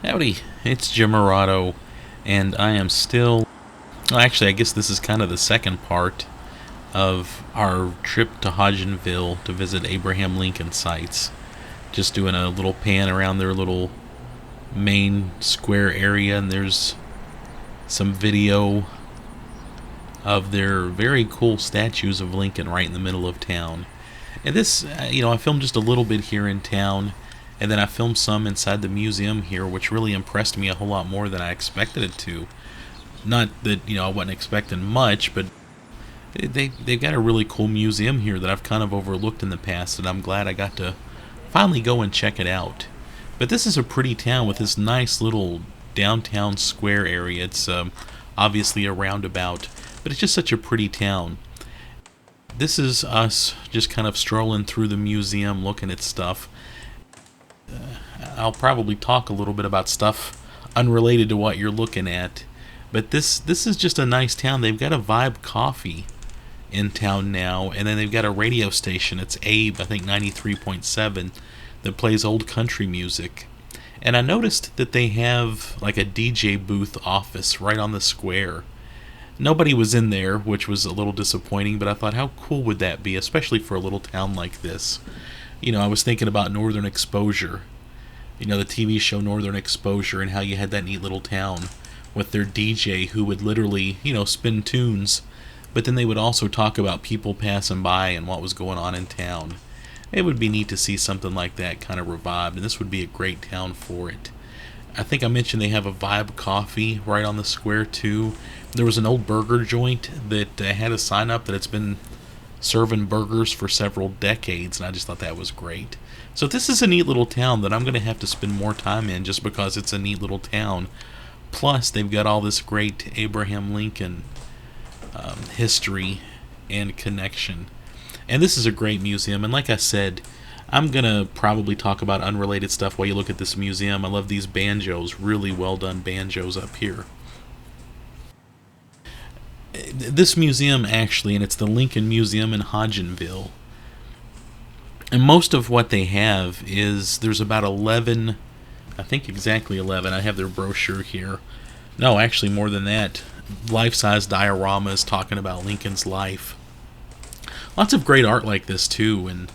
Howdy, it's Jim Murato, and I am still. Well, actually, I guess this is kind of the second part of our trip to Hodgenville to visit Abraham Lincoln sites. Just doing a little pan around their little main square area, and there's some video of their very cool statues of Lincoln right in the middle of town. And this, I filmed just a little bit here in town, and then I filmed some inside the museum here, which really impressed me a whole lot more than I expected it to. Not that, I wasn't expecting much, but they've got a really cool museum here that I've kind of overlooked in the past, and I'm glad I got to finally go and check it out. But this is a pretty town with this nice little downtown square area. It's obviously a roundabout, but it's just such a pretty town. This is us just kind of strolling through the museum looking at stuff. I'll probably talk a little bit about stuff unrelated to what you're looking at, but this is just a nice town. They've got a Vibe Coffee in town now, and then they've got a radio station. It's Abe, I think 93.7, that plays old country music. And I noticed that they have like a DJ booth office right on the square. Nobody was in there, which was a little disappointing, but I thought, how cool would that be, especially for a little town like this? I was thinking about Northern Exposure, the TV show Northern Exposure, and how you had that neat little town with their DJ who would literally, spin tunes, but then they would also talk about people passing by and what was going on in town. It would be neat to see something like that kind of revived, and this would be a great town for it. I think I mentioned they have a Vibe Coffee right on the square too. There was an old burger joint that had a sign up that it's been serving burgers for several decades, and I just thought that was great. So this is a neat little town that I'm going to have to spend more time in just because it's a neat little town. Plus, they've got all this great Abraham Lincoln history and connection. And this is a great museum, and like I said, I'm going to probably talk about unrelated stuff while you look at this museum. I love these banjos, really well done banjos up here. This museum actually, and it's the Lincoln Museum in Hodgenville. And most of what they have is, there's about 11, I think exactly 11, I have their brochure here. No, actually more than that. Life-size dioramas talking about Lincoln's life. Lots of great art like this too, and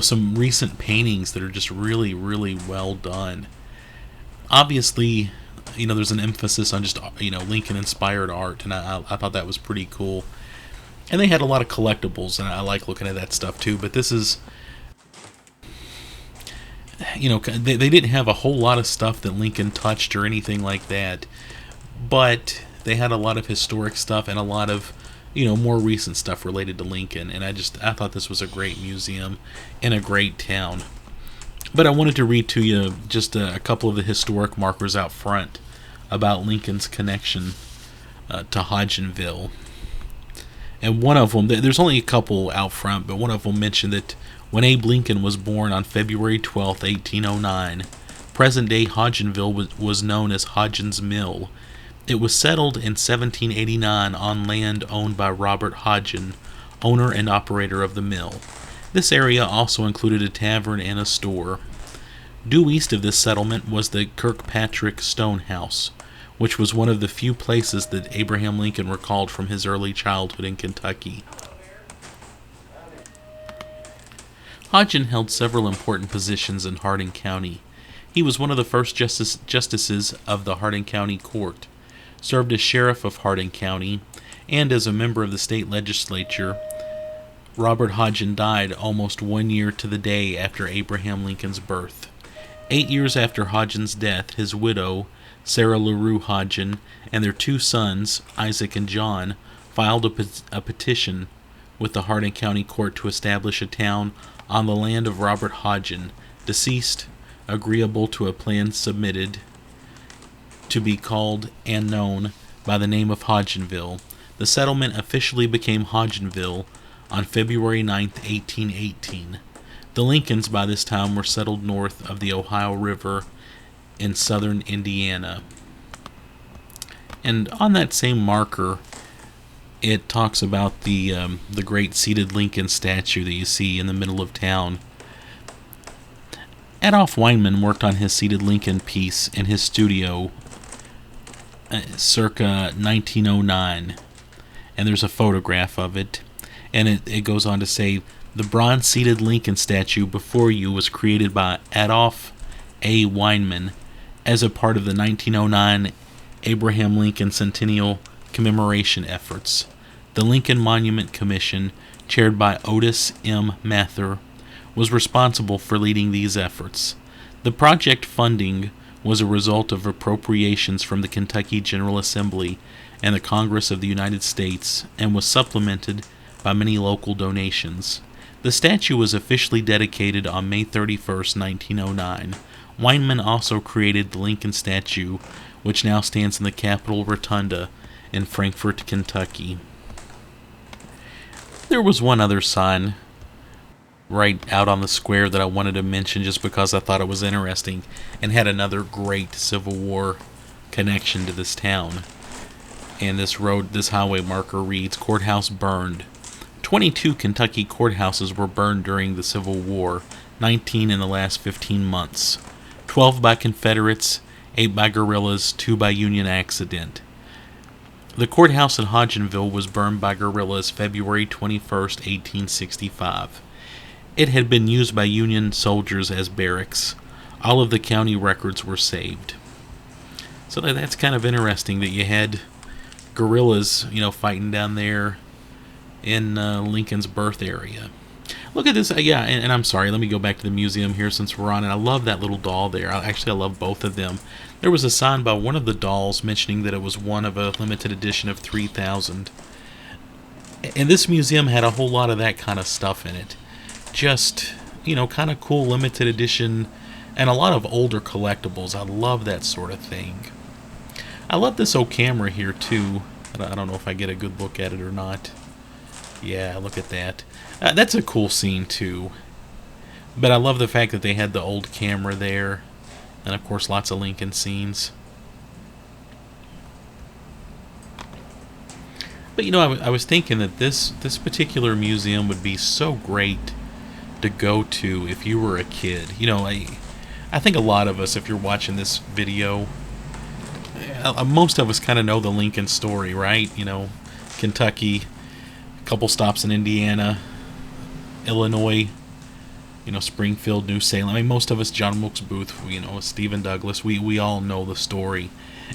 some recent paintings that are just really, really well done. Obviously, there's an emphasis on just, Lincoln-inspired art, and I thought that was pretty cool. And they had a lot of collectibles, and I like looking at that stuff too, but this is, they didn't have a whole lot of stuff that Lincoln touched or anything like that, but they had a lot of historic stuff and a lot of, more recent stuff related to Lincoln, and I thought this was a great museum in a great town. But I wanted to read to you just a couple of the historic markers out front about Lincoln's connection to Hodgenville. And one of them, there's only a couple out front, but one of them mentioned that when Abe Lincoln was born on February 12, 1809, present-day Hodgenville was known as Hodgen's Mill. It was settled in 1789 on land owned by Robert Hodgen, owner and operator of the mill. This area also included a tavern and a store. Due east of this settlement was the Kirkpatrick Stone House, which was one of the few places that Abraham Lincoln recalled from his early childhood in Kentucky. Hodgen held several important positions in Hardin County. He was one of the first justices of the Hardin County Court, served as sheriff of Hardin County, and as a member of the state legislature. Robert Hodgen died almost 1 year to the day after Abraham Lincoln's birth. 8 years after Hodgen's death, his widow, Sarah LaRue Hodgen, and their 2 sons, Isaac and John, filed a petition with the Hardin County Court to establish a town on the land of Robert Hodgen, deceased, agreeable to a plan submitted to be called and known by the name of Hodgenville. The settlement officially became Hodgenville on February 9, 1818. The Lincolns by this time were settled north of the Ohio River in southern Indiana. And on that same marker, it talks about the great seated Lincoln statue that you see in the middle of town. Adolph Weinman worked on his seated Lincoln piece in his studio circa 1909, and there's a photograph of it, and it goes on to say, the bronze-seated Lincoln statue before you was created by Adolph A. Weinman as a part of the 1909 Abraham Lincoln Centennial commemoration efforts. The Lincoln Monument Commission, chaired by Otis M. Mather, was responsible for leading these efforts. The project funding was a result of appropriations from the Kentucky General Assembly and the Congress of the United States, and was supplemented by many local donations. The statue was officially dedicated on May 31st, 1909. Weinman also created the Lincoln statue, which now stands in the Capitol Rotunda in Frankfort, Kentucky. There was one other sign right out on the square that I wanted to mention just because I thought it was interesting and had another great Civil War connection to this town. And this highway marker reads, Courthouse burned. 22 Kentucky courthouses were burned during the Civil War, 19 in the last 15 months. 12 by Confederates, 8 by guerrillas, 2 by Union accident. The courthouse in Hodgenville was burned by guerrillas February 21st, 1865. It had been used by Union soldiers as barracks. All of the county records were saved. So that's kind of interesting that you had guerrillas, fighting down there in Lincoln's birth area. Look at this. And I'm sorry, let me go back to the museum here since we're on it. I love that little doll there. I love both of them. There was a sign by one of the dolls mentioning that it was one of a limited edition of 3,000. And this museum had a whole lot of that kind of stuff in it. Just, kind of cool limited edition and a lot of older collectibles. I love that sort of thing. I love this old camera here, too. I don't know if I get a good look at it or not. Yeah, look at that. That's a cool scene, too. But I love the fact that they had the old camera there. And, of course, lots of Lincoln scenes. But, I was thinking that this particular museum would be so great to go to if you were a kid. I think a lot of us, if you're watching this video, most of us kind of know the Lincoln story, right? Kentucky, a couple stops in Indiana, Illinois, Springfield, New Salem. Most of us, John Wilkes Booth, Stephen Douglas, we all know the story.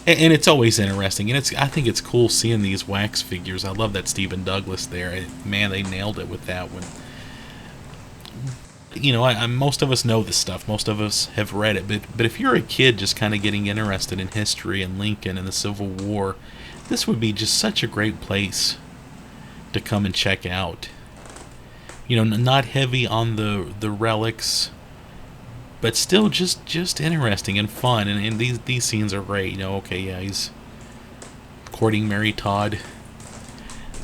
And it's always interesting. And I think it's cool seeing these wax figures. I love that Stephen Douglas there. Man, they nailed it with that one. Most of us know this stuff. Most of us have read it. But if you're a kid just kind of getting interested in history and Lincoln and the Civil War, this would be just such a great place to come and check out. Not heavy on the relics, but still just interesting and fun. And these scenes are great. He's courting Mary Todd.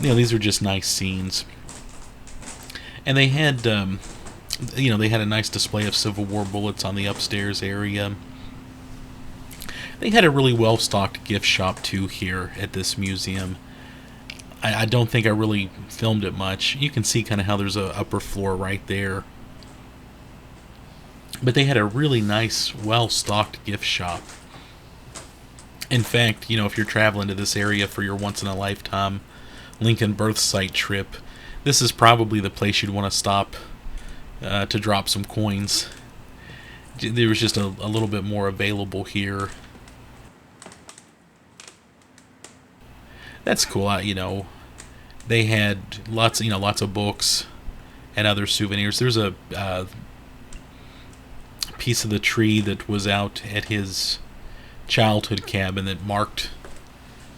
These are just nice scenes. And they had, they had a nice display of Civil War bullets on the upstairs area. They had a really well-stocked gift shop, too, here at this museum. I don't think I really filmed it much. You can see kind of how there's a upper floor right there. But they had a really nice, well-stocked gift shop. In fact, if you're traveling to this area for your once-in-a-lifetime Lincoln birth site trip, this is probably the place you'd want to stop to drop some coins. There was just a little bit more available here. That's cool. They had lots of books and other souvenirs. There's a piece of the tree that was out at his childhood cabin that marked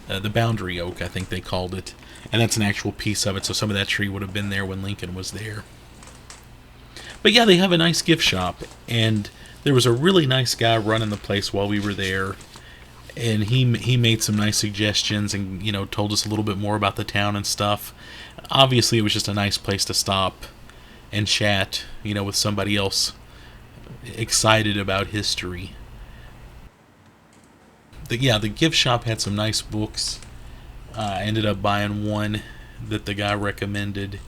the boundary oak, I think they called it. And that's an actual piece of it, so some of that tree would have been there when Lincoln was there. But yeah, they have a nice gift shop, and there was a really nice guy running the place while we were there. And he made some nice suggestions and, told us a little bit more about the town and stuff. Obviously, it was just a nice place to stop and chat, with somebody else excited about history. The gift shop had some nice books. I ended up buying one that the guy recommended.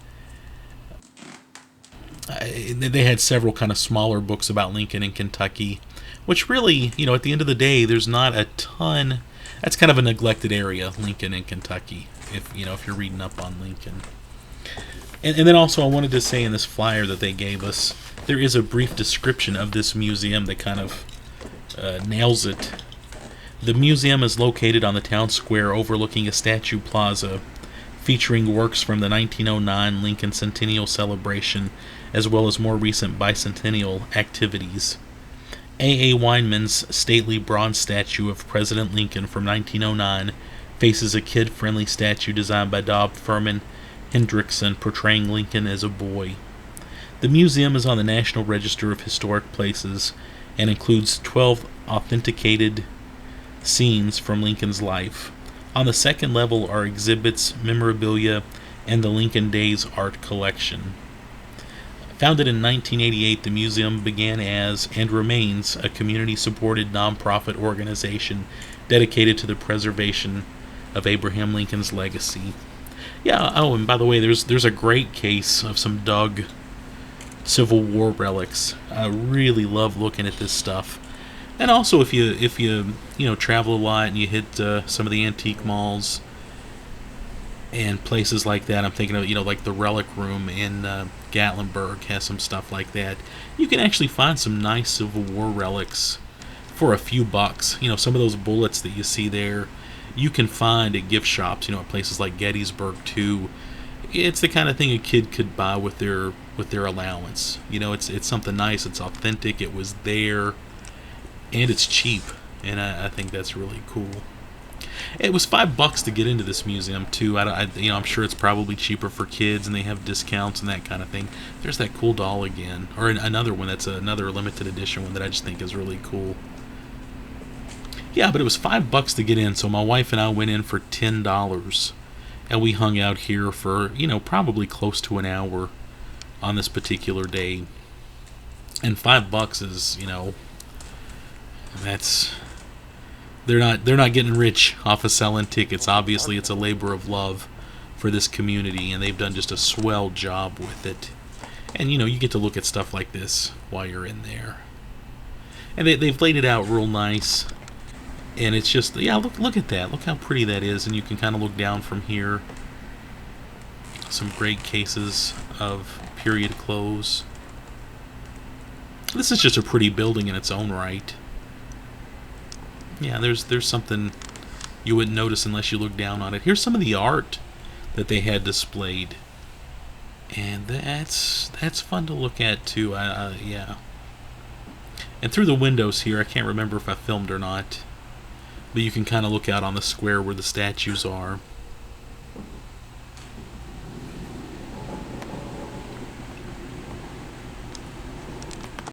They had several kind of smaller books about Lincoln in Kentucky, which really, at the end of the day, there's not a ton. That's kind of a neglected area, Lincoln in Kentucky, if you're reading up on Lincoln. And then also, I wanted to say in this flyer that they gave us, there is a brief description of this museum that kind of nails it. The museum is located on the town square overlooking a statue plaza, featuring works from the 1909 Lincoln Centennial celebration, as well as more recent bicentennial activities. A. Weinman's stately bronze statue of President Lincoln from 1909 faces a kid-friendly statue designed by Dob Furman Hendrickson portraying Lincoln as a boy. The museum is on the National Register of Historic Places and includes 12 authenticated scenes from Lincoln's life. On the second level are exhibits, memorabilia, and the Lincoln Days art collection. Founded in 1988, the museum began as, and remains, a community-supported nonprofit organization dedicated to the preservation of Abraham Lincoln's legacy. Yeah, oh, and by the way, there's a great case of some dug Civil War relics. I really love looking at this stuff. And also, if you travel a lot and you hit some of the antique malls and places like that, I'm thinking of like the Relic Room in Gatlinburg has some stuff like that. You can actually find some nice Civil War relics for a few bucks. Some of those bullets that you see there, you can find at gift shops. At places like Gettysburg too. It's the kind of thing a kid could buy with their allowance. It's something nice. It's authentic. It was there. And it's cheap, and I think that's really cool. It was $5 to get into this museum too. I'm sure it's probably cheaper for kids, and they have discounts and that kind of thing. There's that cool doll again, or another one that's another limited edition one that I just think is really cool. Yeah, but it was $5 to get in, so my wife and I went in for $10, and we hung out here for probably close to an hour on this particular day. And $5 is that's they're not getting rich off of selling tickets. Obviously, it's a labor of love for this community, and they've done just a swell job with it. And you get to look at stuff like this while you're in there, and they've laid it out real nice. And it's just, look at that. Look how pretty that is, and you can kind of look down from here. Some great cases of period clothes. This is just a pretty building in its own right. Yeah, there's something you wouldn't notice unless you look down on it. Here's some of the art that they had displayed, and that's fun to look at too. Yeah. And through the windows here, I can't remember if I filmed or not, but you can kind of look out on the square where the statues are.